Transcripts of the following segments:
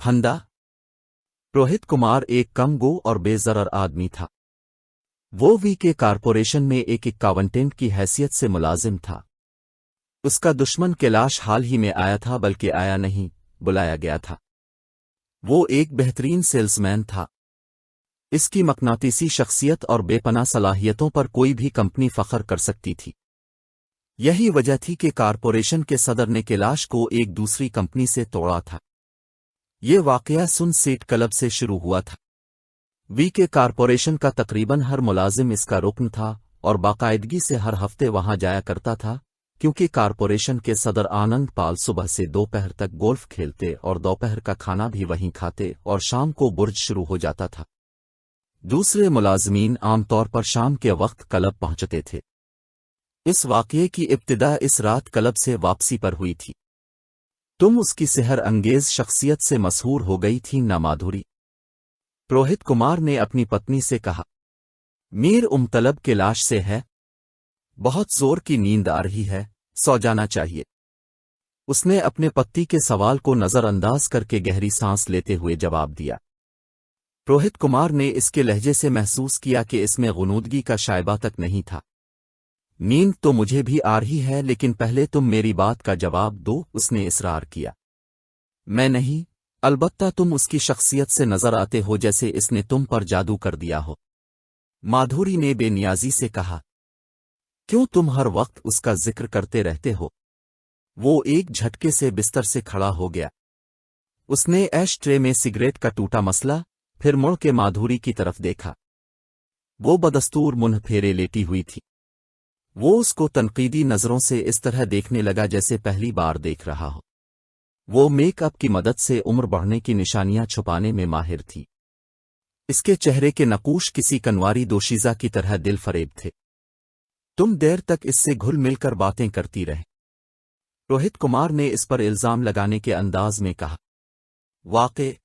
फंदा। रोहित कुमार एक कम गो और बेज़रर आदमी था। वो वीके कारपोरेशन में एक अकाउंटेंट की हैसियत से मुलाजिम था। उसका दुश्मन कैलाश हाल ही में आया था, बल्कि आया नहीं, बुलाया गया था। वो एक बेहतरीन सेल्समैन था। इसकी मकनातीसी शख्सियत और बेपनाह सलाहियतों पर कोई भी कंपनी फख्र कर सकती थी। यही वजह थी कि कारपोरेशन के सदर ने कैलाश को एक दूसरी कंपनी से तोड़ा था। ये वाकया सुन सीट क्लब से शुरू हुआ था। वीके कारपोरेशन का तकरीबन हर मुलाजिम इसका रुकन था और बाकायदगी से हर हफ्ते वहां जाया करता था, क्योंकि कारपोरेशन के सदर आनंद पाल सुबह से दोपहर तक गोल्फ खेलते और दोपहर का खाना भी वहीं खाते और शाम को बुर्ज शुरू हो जाता था। दूसरे मुलाजमीन आमतौर पर शाम के वक्त क्लब पहुंचते थे। इस वाकये की इब्तिदा इस रात क्लब से वापसी पर हुई थी। तुम उसकी सेहर अंगेज शख्सियत से मशहूर हो गई थी ना माधुरी? रोहित कुमार ने अपनी पत्नी से कहा। मीर तलब के लाश से है। बहुत जोर की नींद आ रही है, सो जाना चाहिए। उसने अपने पति के सवाल को नजरअंदाज करके गहरी सांस लेते हुए जवाब दिया। रोहित कुमार ने इसके लहजे से महसूस किया कि इसमें गुनूदगी का शायबा तक नहीं था। नींद तो मुझे भी आ रही है, लेकिन पहले तुम मेरी बात का जवाब दो, उसने इसरार किया। मैं नहीं, अलबत्ता तुम उसकी शख्सियत से नजर आते हो जैसे इसने तुम पर जादू कर दिया हो, माधुरी ने बेनियाजी से कहा। क्यों तुम हर वक्त उसका जिक्र करते रहते हो? वो एक झटके से बिस्तर से खड़ा हो गया। उसने ऐश ट्रे में सिगरेट का टूटा मसला, फिर मुड़ के माधुरी की तरफ देखा। वो बदस्तूर मुंह फेरे लेटी हुई थी। वो उसको तनकीदी नजरों से इस तरह देखने लगा जैसे पहली बार देख रहा हो। वो मेकअप की मदद से उम्र बढ़ने की निशानियां छुपाने में माहिर थी। इसके चेहरे के नकूश किसी कनवारी दोशीजा की तरह दिल फरेब थे। तुम देर तक इससे घुल मिलकर बातें करती रहे, रोहित कुमार ने इस पर इल्जाम लगाने के अंदाज में कहा। वाक़ई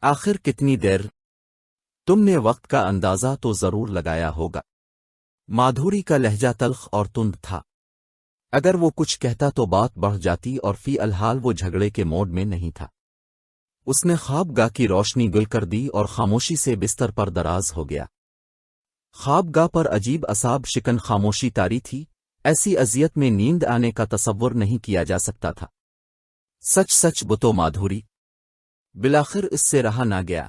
आखिर कितनी देर? तुमने वक्त का अंदाजा तो जरूर लगाया होगा। माधुरी का लहजा तल्ख और तुंद था। अगर वो कुछ कहता तो बात बढ़ जाती और फी अलहाल वो झगड़े के मोड में नहीं था। उसने ख्वाबगाह की रोशनी गुल कर दी और खामोशी से बिस्तर पर दराज हो गया। ख्वाबगाह पर अजीब असाब शिकन खामोशी तारी थी। ऐसी अजियत में नींद आने का तसव्वुर नहीं किया जा सकता था। सच सच बुतो माधुरी। बिलाखिर इससे रहा ना गया।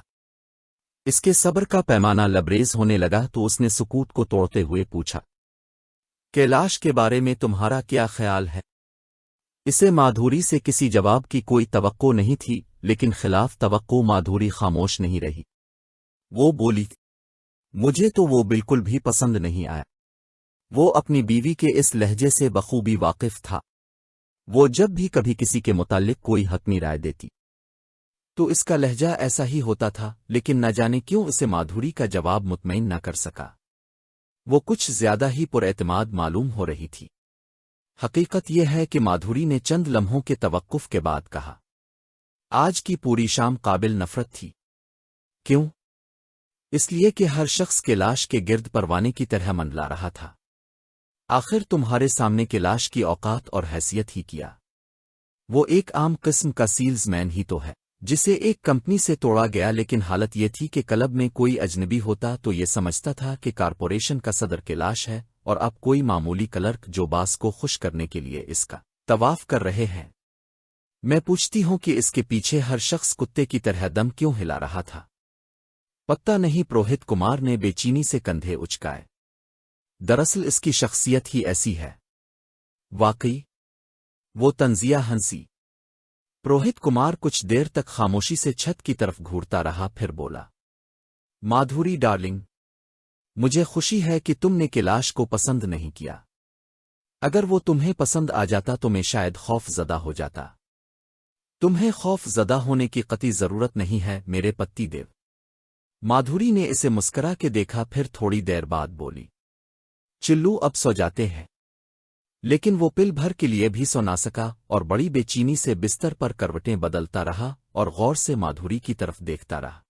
इसके सब्र का पैमाना लबरेज होने लगा तो उसने सुकूत को तोड़ते हुए पूछा। कैलाश के बारे में तुम्हारा क्या ख्याल है? इसे माधुरी से किसी जवाब की कोई तवक्को नहीं थी, लेकिन खिलाफ तवक्को माधुरी खामोश नहीं रही। वो बोली, मुझे तो वो बिल्कुल भी पसंद नहीं आया। वो अपनी बीवी के इस लहजे से बखूबी वाकिफ था। वो जब भी कभी किसी के मुतालिक कोई हतमी राय देती तो इसका लहजा ऐसा ही होता था, लेकिन न जाने क्यों इसे माधुरी का जवाब मुतमईन न कर सका। वो कुछ ज्यादा ही पुरएतमाद मालूम हो रही थी। हकीकत यह है कि माधुरी ने चंद लम्हों के तवक्कुफ के बाद कहा। आज की पूरी शाम काबिल नफरत थी। क्यों? इसलिए कि हर शख्स कैलाश के गिर्द परवाने की तरह मंडला रहा था। आखिर तुम्हारे सामने कैलाश की औकात और हैसियत ही किया। वो एक आम किस्म का सेल्समैन ही तो है, जिसे एक कंपनी से तोड़ा गया, लेकिन हालत ये थी कि क्लब में कोई अजनबी होता तो ये समझता था कि कारपोरेशन का सदर कैलाश है, और अब कोई मामूली क्लर्क जो बास को खुश करने के लिए इसका तवाफ कर रहे हैं। मैं पूछती हूं कि इसके पीछे हर शख्स कुत्ते की तरह दम क्यों हिला रहा था? पता नहीं, रोहित कुमार ने बेचैनी से कंधे उचकाए। दरअसल इसकी शख्सियत ही ऐसी है। वाकई? वो तंजिया हंसी। रोहित कुमार कुछ देर तक खामोशी से छत की तरफ घूरता रहा, फिर बोला। माधुरी डार्लिंग, मुझे खुशी है कि तुमने कैलाश को पसंद नहीं किया। अगर वो तुम्हें पसंद आ जाता तो मैं शायद खौफजदा हो जाता। तुम्हें खौफजदा होने की कतई जरूरत नहीं है मेरे पति देव। माधुरी ने इसे मुस्करा के देखा, फिर थोड़ी देर बाद बोली। चिल्लू, अब सो जाते हैं। लेकिन वो पिल भर के लिए भी सो ना सका और बड़ी बेचैनी से बिस्तर पर करवटें बदलता रहा और गौर से माधुरी की तरफ देखता रहा।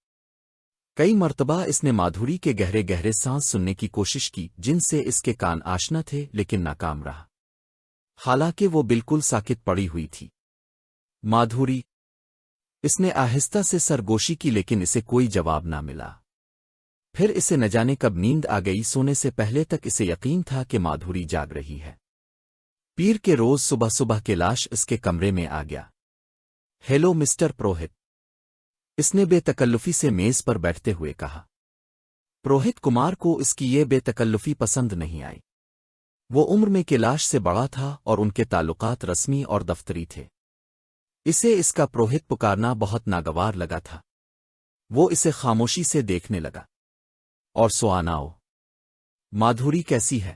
कई मर्तबा इसने माधुरी के गहरे गहरे सांस सुनने की कोशिश की, जिनसे इसके कान आशना थे, लेकिन नाकाम रहा। हालांकि वो बिल्कुल साकित पड़ी हुई थी। माधुरी, اس نے آہستہ سے سرگوشی کی لیکن اسے کوئی جواب نہ ملا۔ پھر اسے نہ جانے کب نیند آ گئی، سونے سے پہلے تک اسے یقین تھا کہ مادھوری جاگ رہی ہے۔ پیر کے روز صبح صبح کیلاش اس کے کمرے میں آ گیا۔ ہیلو مسٹر پروہت، اس نے بے تکلفی سے میز پر بیٹھتے ہوئے کہا۔ پروہت کمار کو اس کی یہ بے تکلفی پسند نہیں آئی۔ وہ عمر میں کیلاش سے بڑا تھا اور ان کے تعلقات رسمی اور دفتری تھے۔ اسے اس کا پروہت پکارنا بہت ناگوار لگا تھا۔ وہ اسے خاموشی سے دیکھنے لگا۔ اور سواناؤ، مادھوری کیسی ہے؟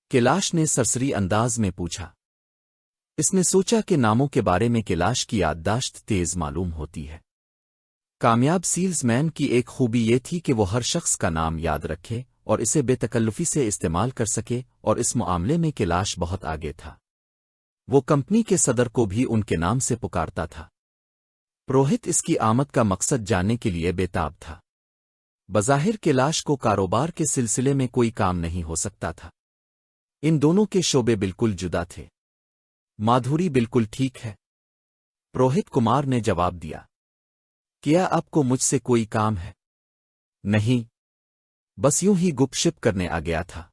کیلاش نے سرسری انداز میں پوچھا۔ اس نے سوچا کہ ناموں کے بارے میں کیلاش کی یادداشت تیز معلوم ہوتی ہے۔ کامیاب سیلز مین کی ایک خوبی یہ تھی کہ وہ ہر شخص کا نام یاد رکھے اور اسے بے تکلفی سے استعمال کر سکے، اور اس معاملے میں کیلاش بہت آگے تھا۔ وہ کمپنی کے صدر کو بھی ان کے نام سے پکارتا تھا۔ پروہت اس کی آمد کا مقصد جاننے کے لیے بے تاب تھا۔ بظاہر کیلاش کو کاروبار کے سلسلے میں کوئی کام نہیں ہو سکتا تھا۔ ان دونوں کے شعبے بالکل جدا تھے۔ مادھوری بالکل ٹھیک ہے، پروہت کمار نے جواب دیا۔ کیا آپ کو مجھ سے کوئی کام ہے؟ نہیں، بس یوں ہی گپ شپ کرنے آ گیا تھا۔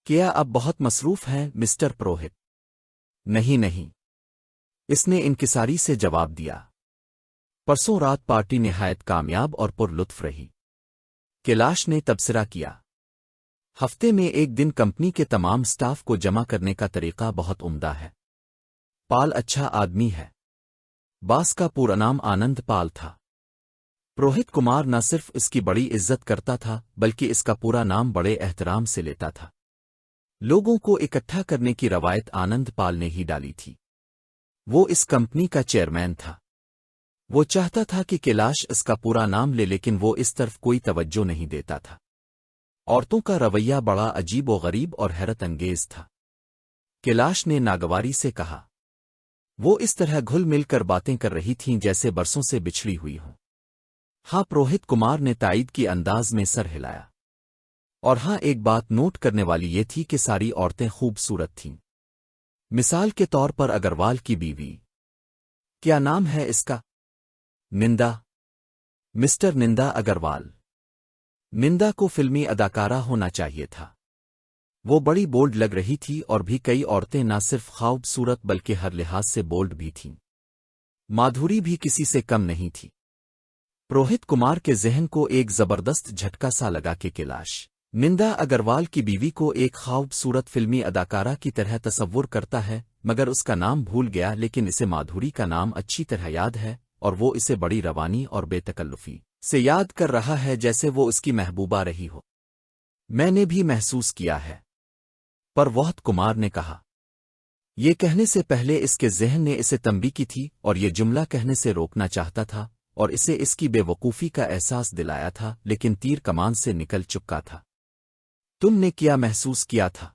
کیا آپ بہت مصروف ہیں مسٹر پروہت؟ نہیں، اس نے انکساری سے جواب دیا۔ پرسوں رات پارٹی نہایت کامیاب اور پر لطف رہی، کیلاش نے تبصرہ کیا۔ ہفتے میں ایک دن کمپنی کے تمام سٹاف کو جمع کرنے کا طریقہ بہت عمدہ ہے۔ پال اچھا آدمی ہے۔ باس کا پورا نام آنند پال تھا۔ پروہت کمار نہ صرف اس کی بڑی عزت کرتا تھا بلکہ اس کا پورا نام بڑے احترام سے لیتا تھا۔ لوگوں کو اکٹھا کرنے کی روایت آنند پال نے ہی ڈالی تھی۔ وہ اس کمپنی کا چیئرمین تھا۔ وہ چاہتا تھا کہ کیلاش اس کا پورا نام لے لیکن وہ اس طرف کوئی توجہ نہیں دیتا تھا۔ عورتوں کا رویہ بڑا عجیب و غریب اور حیرت انگیز تھا۔ کیلاش نے ناگواری سے کہا۔ وہ اس طرح گھل مل کر باتیں کر رہی تھیں جیسے برسوں سے بچھڑی ہوئی ہوں۔ ہاں، پروہت کمار نے تائید کی انداز میں سر ہلایا۔ اور ہاں، ایک بات نوٹ کرنے والی یہ تھی کہ ساری عورتیں خوبصورت تھیں۔ مثال کے طور پر اگروال کی بیوی، کیا نام ہے اس کا؟ نندا، مسٹر نندا اگروال۔ نندا کو فلمی اداکارہ ہونا چاہیے تھا۔ وہ بڑی بولڈ لگ رہی تھی اور بھی کئی عورتیں نہ صرف خوبصورت بلکہ ہر لحاظ سے بولڈ بھی تھیں۔ مادھوری بھی کسی سے کم نہیں تھی۔ پروہت کمار کے ذہن کو ایک زبردست جھٹکا سا لگا کہ کیلاش نندا اگروال کی بیوی کو ایک خوبصورت فلمی اداکارہ کی طرح تصور کرتا ہے، مگر اس کا نام بھول گیا، لیکن اسے مادھوری کا نام اچھی طرح یاد ہے اور وہ اسے بڑی روانی اور بے تکلفی سے یاد کر رہا ہے جیسے وہ اس کی محبوبہ رہی ہو۔ میں نے بھی محسوس کیا ہے، پروہت کمار نے کہا۔ یہ کہنے سے پہلے اس کے ذہن نے اسے تنبیہ کی تھی اور یہ جملہ کہنے سے روکنا چاہتا تھا اور اسے اس کی بے وقوفی کا احساس دلایا تھا، لیکن تیر کمان سے نکل چکا تھا۔ تم نے کیا محسوس کیا تھا؟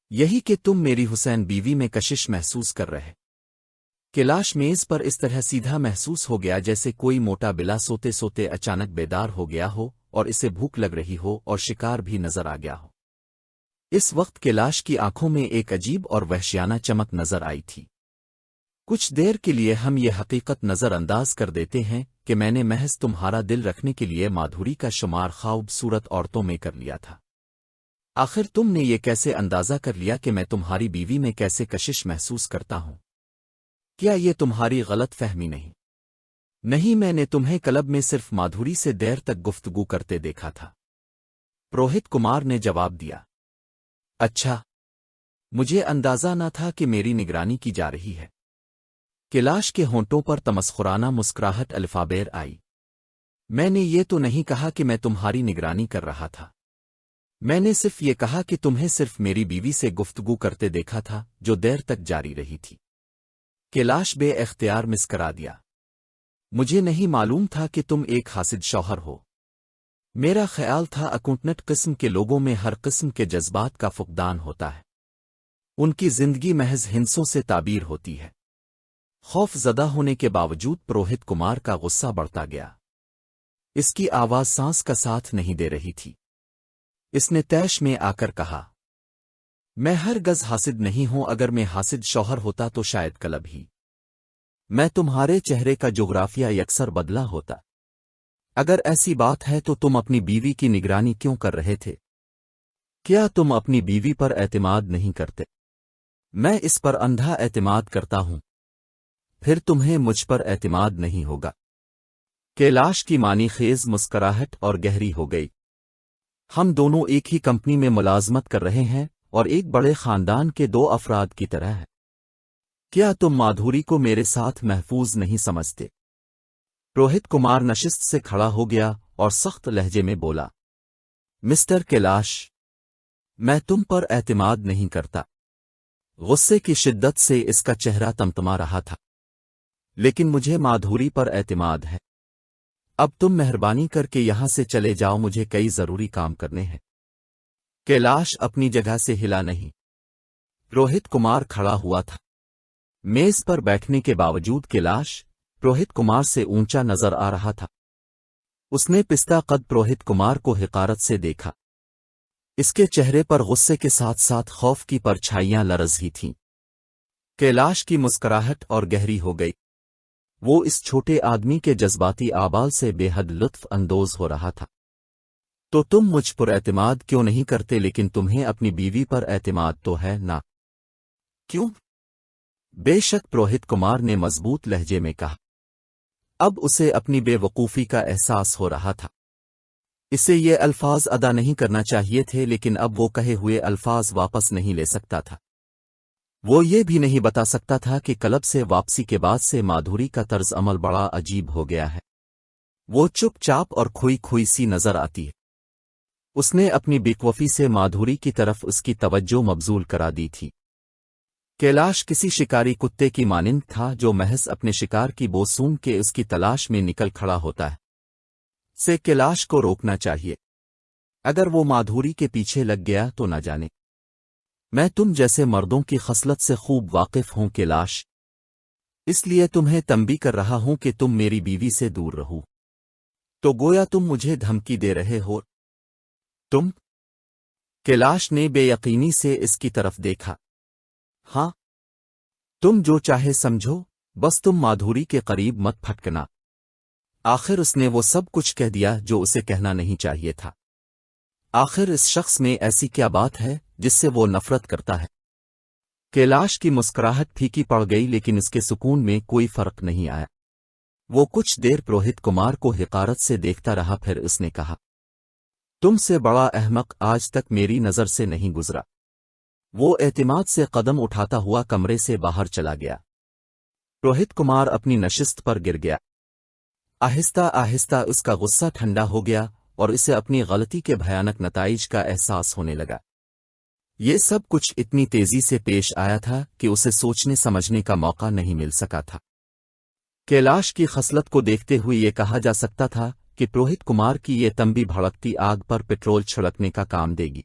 یہی کہ تم میری حسین بیوی میں کشش محسوس کر رہے۔ کیلاش میز پر اس طرح سیدھا محسوس ہو گیا جیسے کوئی موٹا بلا سوتے سوتے اچانک بیدار ہو گیا ہو اور اسے بھوک لگ رہی ہو اور شکار بھی نظر آ گیا ہو۔ اس وقت کیلاش کی آنکھوں میں ایک عجیب اور وحشیانہ چمک نظر آئی تھی۔ کچھ دیر کے لیے ہم یہ حقیقت نظر انداز کر دیتے ہیں کہ میں نے محض تمہارا دل رکھنے کے لیے مادھوری کا شمار خوبصورت عورتوں میں کر لیا تھا۔ آخر تم نے یہ کیسے اندازہ کر لیا کہ میں تمہاری بیوی میں کیسے کشش محسوس کرتا ہوں؟ کیا یہ تمہاری غلط فہمی نہیں؟ نہیں، میں نے تمہیں کلب میں صرف مادھوری سے دیر تک گفتگو کرتے دیکھا تھا، پروہت کمار نے جواب دیا۔ اچھا، مجھے اندازہ نہ تھا کہ میری نگرانی کی جا رہی ہے۔ کیلاش کے ہونٹوں پر تمسخرانہ مسکراہٹ الفابیر آئی۔ میں نے یہ تو نہیں کہا کہ میں تمہاری نگرانی کر رہا تھا۔ میں نے صرف یہ کہا کہ تمہیں صرف میری بیوی سے گفتگو کرتے دیکھا تھا جو دیر تک جاری رہی تھی۔ کیلاش بے اختیار مسکرا دیا۔ مجھے نہیں معلوم تھا کہ تم ایک حاسد شوہر ہو۔ میرا خیال تھا اکاؤنٹنٹ قسم کے لوگوں میں ہر قسم کے جذبات کا فقدان ہوتا ہے۔ ان کی زندگی محض ہندسوں سے تعبیر ہوتی ہے۔ خوف زدہ ہونے کے باوجود پروہت کمار کا غصہ بڑھتا گیا۔ اس کی آواز سانس کا ساتھ نہیں دے رہی تھی۔ اس نے طیش میں آ کر کہا، میں ہر گز حاسد نہیں ہوں، اگر میں حاسد شوہر ہوتا تو شاید کلب ہی میں تمہارے چہرے کا جغرافیہ یکسر بدلا ہوتا۔ اگر ایسی بات ہے تو تم اپنی بیوی کی نگرانی کیوں کر رہے تھے؟ کیا تم اپنی بیوی پر اعتماد نہیں کرتے؟ میں اس پر اندھا اعتماد کرتا ہوں۔ پھر تمہیں مجھ پر اعتماد نہیں ہوگا۔ کیلاش کی معنی خیز مسکراہٹ اور گہری ہو گئی۔ ہم دونوں ایک ہی کمپنی میں ملازمت کر رہے ہیں اور ایک بڑے خاندان کے دو افراد کی طرح ہے۔ کیا تم مادھوری کو میرے ساتھ محفوظ نہیں سمجھتے؟ روہت کمار نشست سے کھڑا ہو گیا اور سخت لہجے میں بولا، مسٹر کیلاش، میں تم پر اعتماد نہیں کرتا۔ غصے کی شدت سے اس کا چہرہ تمتما رہا تھا۔ لیکن مجھے مادھوری پر اعتماد ہے۔ اب تم مہربانی کر کے یہاں سے چلے جاؤ، مجھے کئی ضروری کام کرنے ہیں۔ کیلاش اپنی جگہ سے ہلا نہیں۔ روہت کمار کھڑا ہوا تھا۔ میز پر بیٹھنے کے باوجود کیلاش روہت کمار سے اونچا نظر آ رہا تھا۔ اس نے پستہ قد روہت کمار کو حقارت سے دیکھا۔ اس کے چہرے پر غصے کے ساتھ ساتھ خوف کی پرچھائیاں لرز ہی تھیں۔ کیلاش کی مسکراہٹ اور گہری ہو گئی۔ وہ اس چھوٹے آدمی کے جذباتی آبال سے بے حد لطف اندوز ہو رہا تھا۔ تو تم مجھ پر اعتماد کیوں نہیں کرتے؟ لیکن تمہیں اپنی بیوی پر اعتماد تو ہے نا؟ کیوں؟ بے شک، روہت کمار نے مضبوط لہجے میں کہا۔ اب اسے اپنی بے وقوفی کا احساس ہو رہا تھا۔ اسے یہ الفاظ ادا نہیں کرنا چاہیے تھے، لیکن اب وہ کہے ہوئے الفاظ واپس نہیں لے سکتا تھا۔ وہ یہ بھی نہیں بتا سکتا تھا کہ کلب سے واپسی کے بعد سے مادھوری کا طرز عمل بڑا عجیب ہو گیا ہے۔ وہ چپ چاپ اور کھوئی کھوئی سی نظر آتی ہے۔ اس نے اپنی بیوقوفی سے مادھوری کی طرف اس کی توجہ مبذول کرا دی تھی۔ کیلاش کسی شکاری کتے کی مانند تھا جو محض اپنے شکار کی بو سونگ کے اس کی تلاش میں نکل کھڑا ہوتا ہے۔ سے کیلاش کو روکنا چاہیے۔ اگر وہ مادھوری کے پیچھے لگ گیا تو نہ جانے۔ میں تم جیسے مردوں کی خصلت سے خوب واقف ہوں کیلاش، اس لیے تمہیں تنبیہ کر رہا ہوں کہ تم میری بیوی سے دور رہو۔ تو گویا تم مجھے دھمکی دے رہے ہو؟ تم؟ کیلاش نے بے یقینی سے اس کی طرف دیکھا۔ ہاں، تم جو چاہے سمجھو، بس تم مادھوری کے قریب مت پھٹکنا۔ آخر اس نے وہ سب کچھ کہہ دیا جو اسے کہنا نہیں چاہیے تھا۔ آخر اس شخص میں ایسی کیا بات ہے جس سے وہ نفرت کرتا ہے؟ کیلاش کی مسکراہٹ پھیکی پڑ گئی، لیکن اس کے سکون میں کوئی فرق نہیں آیا۔ وہ کچھ دیر روہت کمار کو حقارت سے دیکھتا رہا، پھر اس نے کہا، تم سے بڑا احمق آج تک میری نظر سے نہیں گزرا۔ وہ اعتماد سے قدم اٹھاتا ہوا کمرے سے باہر چلا گیا۔ روہت کمار اپنی نشست پر گر گیا۔ آہستہ آہستہ اس کا غصہ ٹھنڈا ہو گیا اور اسے اپنی غلطی کے بھیانک نتائج کا احساس ہونے لگا۔ یہ سب کچھ اتنی تیزی سے پیش آیا تھا کہ اسے سوچنے سمجھنے کا موقع نہیں مل سکا تھا۔ کیلاش کی خصلت کو دیکھتے ہوئے یہ کہا جا سکتا تھا کہ روہت کمار کی یہ تنبیہ بھڑکتی آگ پر پٹرول چھڑکنے کا کام دے گی۔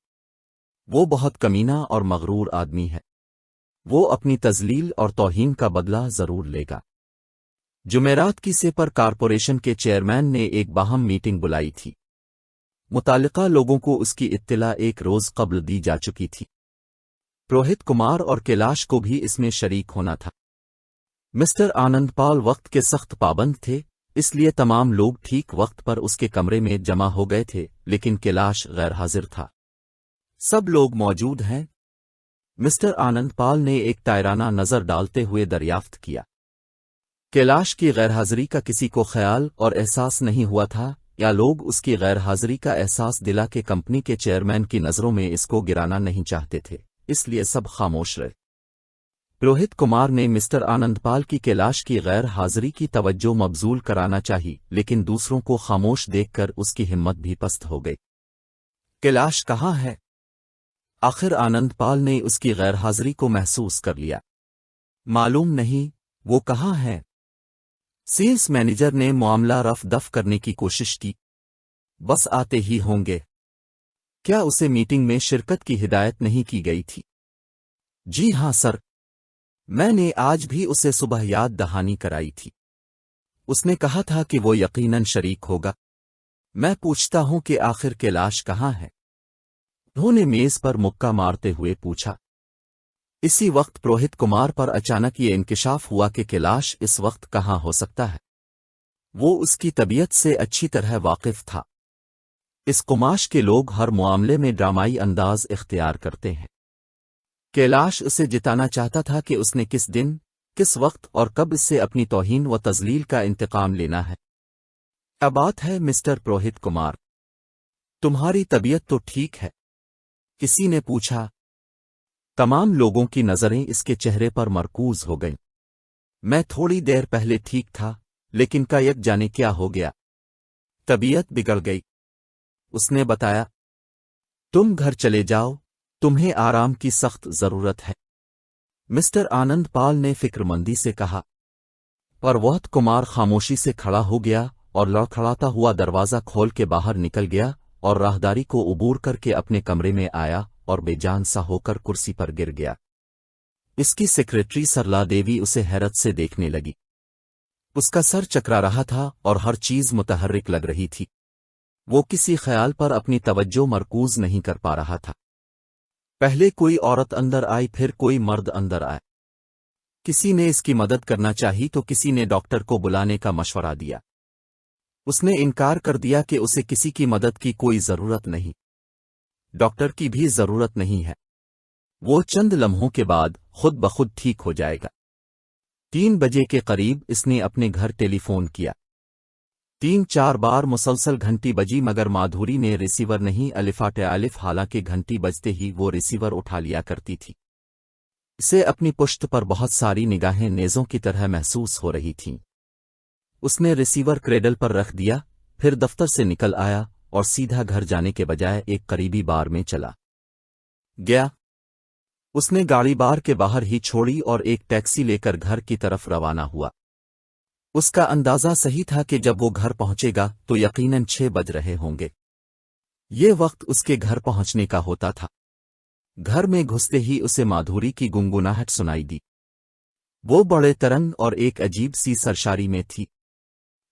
وہ بہت کمینہ اور مغرور آدمی ہے۔ وہ اپنی تذلیل اور توہین کا بدلہ ضرور لے گا۔ جمعرات کی سے پر کارپوریشن کے چیئرمین نے ایک باہم میٹنگ بلائی تھی۔ متعلقہ لوگوں کو اس کی اطلاع ایک روز قبل دی جا چکی تھی۔ روہت کمار اور کیلاش کو بھی اس میں شریک ہونا تھا۔ مسٹر آنند پال وقت کے سخت پابند تھے، اس لیے تمام لوگ ٹھیک وقت پر اس کے کمرے میں جمع ہو گئے تھے، لیکن کیلاش غیر حاضر تھا۔ سب لوگ موجود ہیں؟ مسٹر آنند پال نے ایک تائرانہ نظر ڈالتے ہوئے دریافت کیا۔ کیلاش کی غیر حاضری کا کسی کو خیال اور احساس نہیں ہوا تھا، یا لوگ اس کی غیر حاضری کا احساس دلا کے کمپنی کے چیئرمین کی نظروں میں اس کو گرانا نہیں چاہتے تھے، اس لیے سب خاموش رہے۔ روہت کمار نے مسٹر آنند پال کی کیلاش کی غیر حاضری کی توجہ مبذول کرانا چاہی، لیکن دوسروں کو خاموش دیکھ کر اس کی ہمت بھی پست ہو گئی۔ کیلاش کہاں ہے؟ آخر آنند پال نے اس کی غیر حاضری کو محسوس کر لیا۔ معلوم نہیں، وہ کہاں ہے؟ سیلز مینیجر نے معاملہ رف دف کرنے کی کوشش کی۔ بس آتے ہی ہوں گے۔ کیا اسے میٹنگ میں شرکت کی ہدایت نہیں کی گئی تھی؟ جی ہاں سر، میں نے آج بھی اسے صبح یاد دہانی کرائی تھی۔ اس نے کہا تھا کہ وہ یقیناً شریک ہوگا۔ میں پوچھتا ہوں کہ آخر کیلاش کہاں ہے؟ انہوں نے میز پر مکہ مارتے ہوئے پوچھا۔ इसी वक्त पुरोहित कुमार पर अचानक ये इंकिशाफ हुआ कि कैलाश इस वक्त कहाँ हो सकता है। वो उसकी तबीयत से अच्छी तरह वाकिफ था। इस कुमाश के लोग हर मामले में ड्रामाई अंदाज इख्तियार करते हैं। कैलाश उसे जिताना चाहता था कि उसने किस दिन, किस वक्त और कब इससे अपनी तौहीन व तजलील का इंतकाम लेना है। अब बात है मिस्टर पुरोहित कुमार, तुम्हारी तबीयत तो ठीक है? किसी ने पूछा। तमाम लोगों की नज़रें इसके चेहरे पर मरकूज हो गईं। मैं थोड़ी देर पहले ठीक था, लेकिन का यक जाने क्या हो गया, तबीयत बिगड़ गई। उसने बताया। तुम घर चले जाओ, तुम्हें आराम की सख्त जरूरत है, मिस्टर आनंद पाल ने फिक्रमंदी से कहा। पर पुरोहित कुमार खामोशी से खड़ा हो गया और लड़खड़ाता हुआ दरवाज़ा खोल के बाहर निकल गया और राहदारी को उबूर करके अपने कमरे में आया और बेजान सा होकर कुर्सी पर गिर गया। इसकी सेक्रेटरी सरला देवी उसे हैरत से देखने लगी। उसका सर चकरा रहा था और हर चीज मुतहर्रिक लग रही थी। वो किसी ख्याल पर अपनी तवज्जो मरकूज नहीं कर पा रहा था। पहले कोई औरत अंदर आई, फिर कोई मर्द अंदर आए। किसी ने इसकी मदद करना चाही तो किसी ने डॉक्टर को बुलाने का मशवरा दिया। उसने इनकार कर दिया कि उसे किसी की मदद की कोई जरूरत नहीं, डॉक्टर की भी जरूरत नहीं है। वो चंद लम्हों के बाद खुद बखुद ठीक हो जाएगा। 3 बजे के करीब इसने अपने घर टेलीफोन किया। 3-4 बार मुसलसल घंटी बजी, मगर माधुरी ने रिसीवर नहीं अलिफाटे अलिफ, हालांकि घंटी बजते ही वो रिसीवर उठा लिया करती थी। इसे अपनी पुश्त पर बहुत सारी निगाहें नेज़ों की तरह महसूस हो रही थीं। उसने रिसीवर क्रेडल पर रख दिया, फिर दफ्तर से निकल आया और सीधा घर जाने के बजाय एक करीबी बार में चला गया। उसने गाड़ी बार के बाहर ही छोड़ी और एक टैक्सी लेकर घर की तरफ रवाना हुआ। उसका अंदाजा सही था कि जब वो घर पहुंचेगा तो यकीनन 6 बज रहे होंगे। ये वक्त उसके घर पहुंचने का होता था। घर में घुसते ही उसे माधुरी की गुनगुनाहट सुनाई दी। वो बड़े तरंग और एक अजीब सी सरशारी में थी।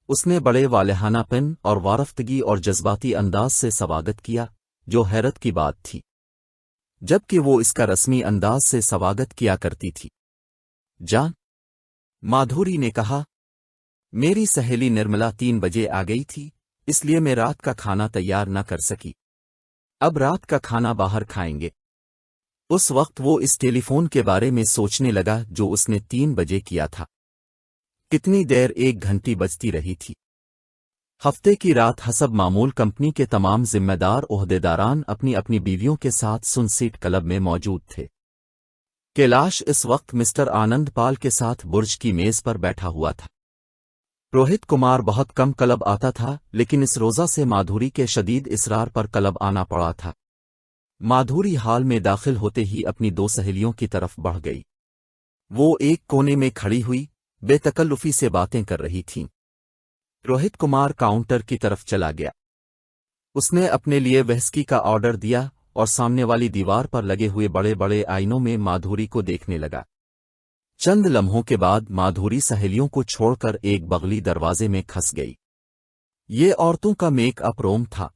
उसने बड़े वालेहानापन और वारफ्तगी और जज्बाती अंदाज से स्वागत किया, जो हैरत की बात थी, जबकि वो इसका रस्मी अंदाज से स्वागत किया करती थी। जान, माधुरी ने कहा, मेरी सहेली निर्मला 3 बजे आ गई थी, इसलिए मैं रात का खाना तैयार न कर सकी। अब रात का खाना बाहर खाएंगे। उस वक्त वो इस टेलीफोन के बारे में सोचने लगा जो उसने 3 बजे किया था। कितनी देर 1 घंटी बजती रही थी। हफ्ते की रात हसब मामूल कंपनी के तमाम जिम्मेदार ओहदेदारान अपनी अपनी बीवियों के साथ सुनसीट क्लब में मौजूद थे। कैलाश इस वक्त मिस्टर आनंद पाल के साथ बुर्ज की मेज पर बैठा हुआ था। पुरोहित कुमार बहुत कम क्लब आता था, लेकिन इस रोज़ा से माधुरी के शदीद इसरार पर क्लब आना पड़ा था। माधुरी हाल में दाखिल होते ही अपनी 2 सहेलियों की तरफ बढ़ गई। वो एक कोने में खड़ी हुई बेतकल्लुफी से बातें कर रही थीं। पुरोहित कुमार काउंटर की तरफ चला गया। उसने अपने लिए व्हिस्की का ऑर्डर दिया और सामने वाली दीवार पर लगे हुए बड़े बड़े आईनों में माधुरी को देखने लगा। चंद लम्हों के बाद माधुरी सहेलियों को छोड़कर एक बगली दरवाजे में खस गई। ये औरतों का मेकअप रूम था।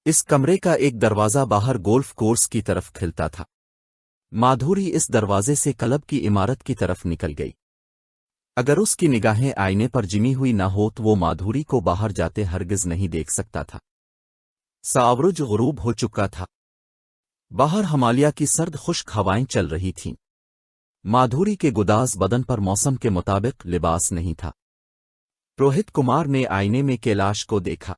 इस कमरे का एक दरवाजा बाहर गोल्फ कोर्स की तरफ खिलता था। माधुरी इस दरवाजे से क्लब की इमारत की तरफ निकल गई। अगर उसकी निगाहें आईने पर जिमी हुई न हो तो वो माधुरी को बाहर जाते हरगिज नहीं देख सकता था। सावरुज गुरूब हो चुका था। बाहर हिमालय की सर्द खुश्क हवाएं चल रही थीं। माधुरी के गुदास बदन पर मौसम के मुताबिक लिबास नहीं था। पुरोहित कुमार ने आईने में कैलाश को देखा।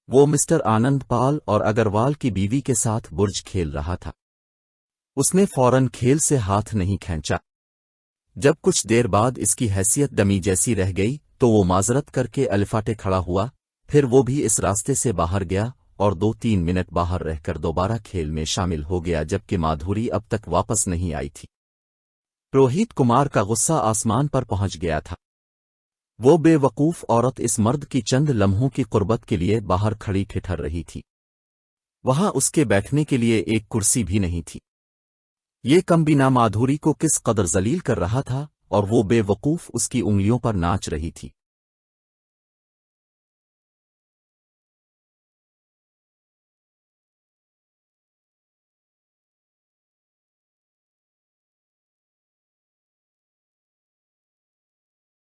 वो मिस्टर आनंद पाल और अग्रवाल की बीवी के साथ बुर्ज खेल रहा था। उसने फौरन खेल से हाथ नहीं खींचा। जब कुछ देर बाद इसकी हैसियत डमी जैसी रह गई तो वो माजरत करके अलिफाटे खड़ा हुआ, फिर वो भी इस रास्ते से बाहर गया और 2-3 मिनट बाहर रहकर दोबारा खेल में शामिल हो गया, जबकि माधुरी अब तक वापस नहीं आई थी। पुरोहित कुमार का गुस्सा आसमान पर पहुंच गया था। वो बेवकूफ औरत इस मर्द की चंद लम्हों की कुर्बत के लिए बाहर खड़ी ठिठर रही थी। वहां उसके बैठने के लिए एक कुर्सी भी नहीं थी। ये कम्बिना माधुरी को किस कदर जलील कर रहा था और वो बेवकूफ उसकी उंगलियों पर नाच रही थी।